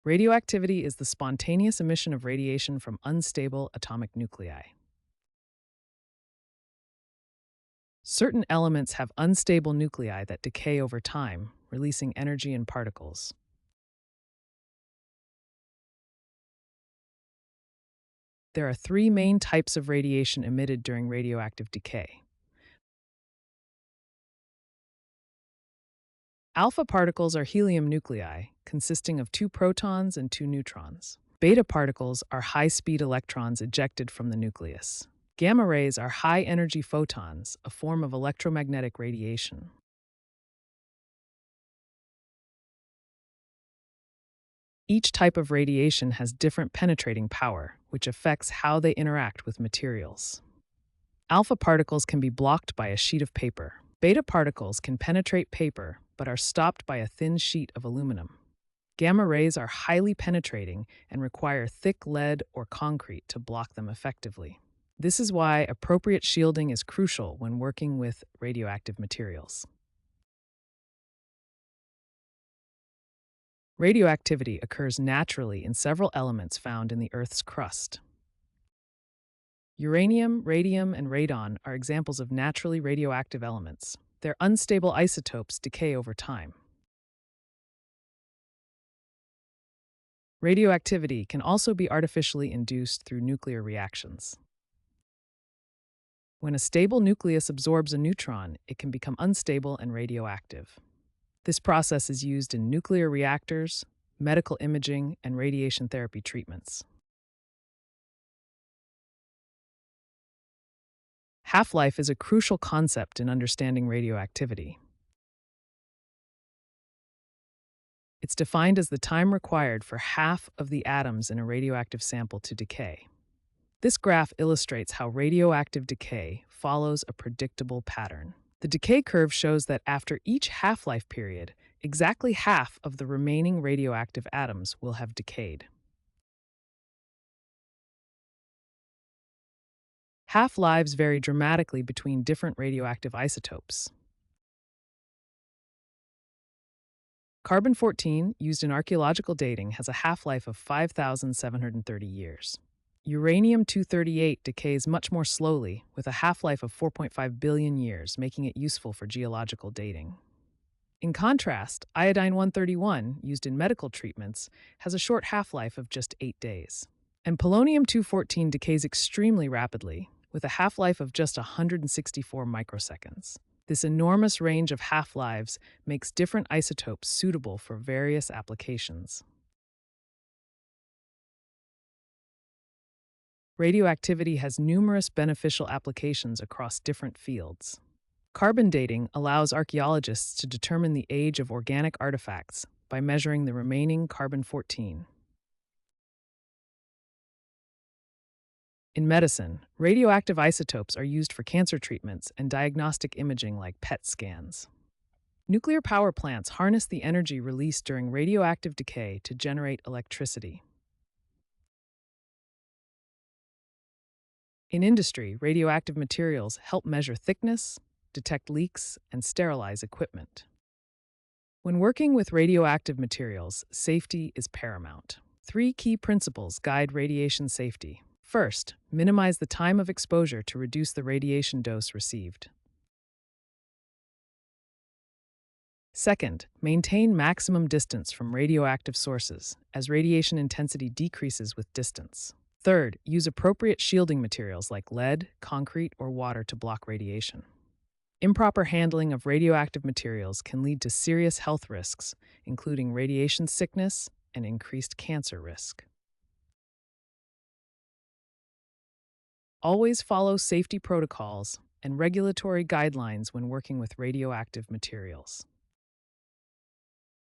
Radioactivity is the spontaneous emission of radiation from unstable atomic nuclei. Certain elements have unstable nuclei that decay over time, releasing energy and particles. There are three main types of radiation emitted during radioactive decay. Alpha particles are helium nuclei, consisting of two protons and two neutrons. Beta particles are high-speed electrons ejected from the nucleus. Gamma rays are high-energy photons, a form of electromagnetic radiation. Each type of radiation has different penetrating power, which affects how they interact with materials. Alpha particles can be blocked by a sheet of paper. Beta particles can penetrate paper, but are stopped by a thin sheet of aluminum. Gamma rays are highly penetrating and require thick lead or concrete to block them effectively. This is why appropriate shielding is crucial when working with radioactive materials. Radioactivity occurs naturally in several elements found in the Earth's crust. Uranium, radium, and radon are examples of naturally radioactive elements. Their unstable isotopes decay over time. Radioactivity can also be artificially induced through nuclear reactions. When a stable nucleus absorbs a neutron, it can become unstable and radioactive. This process is used in nuclear reactors, medical imaging, and radiation therapy treatments. Half-life is a crucial concept in understanding radioactivity. It's defined as the time required for half of the atoms in a radioactive sample to decay. This graph illustrates how radioactive decay follows a predictable pattern. The decay curve shows that after each half-life period, exactly half of the remaining radioactive atoms will have decayed. Half-lives vary dramatically between different radioactive isotopes. Carbon-14, used in archaeological dating, has a half-life of 5,730 years. Uranium-238 decays much more slowly, with a half-life of 4.5 billion years, making it useful for geological dating. In contrast, iodine-131, used in medical treatments, has a short half-life of just 8 days. And polonium-214 decays extremely rapidly, with a half-life of just 164 microseconds. This enormous range of half-lives makes different isotopes suitable for various applications. Radioactivity has numerous beneficial applications across different fields. Carbon dating allows archaeologists to determine the age of organic artifacts by measuring the remaining carbon-14. In medicine, radioactive isotopes are used for cancer treatments and diagnostic imaging like PET scans. Nuclear power plants harness the energy released during radioactive decay to generate electricity. In industry, radioactive materials help measure thickness, detect leaks, and sterilize equipment. When working with radioactive materials, safety is paramount. 3 key principles guide radiation safety. First, minimize the time of exposure to reduce the radiation dose received. Second, maintain maximum distance from radioactive sources, as radiation intensity decreases with distance. Third, use appropriate shielding materials like lead, concrete, or water to block radiation. Improper handling of radioactive materials can lead to serious health risks, including radiation sickness and increased cancer risk. Always follow safety protocols and regulatory guidelines when working with radioactive materials.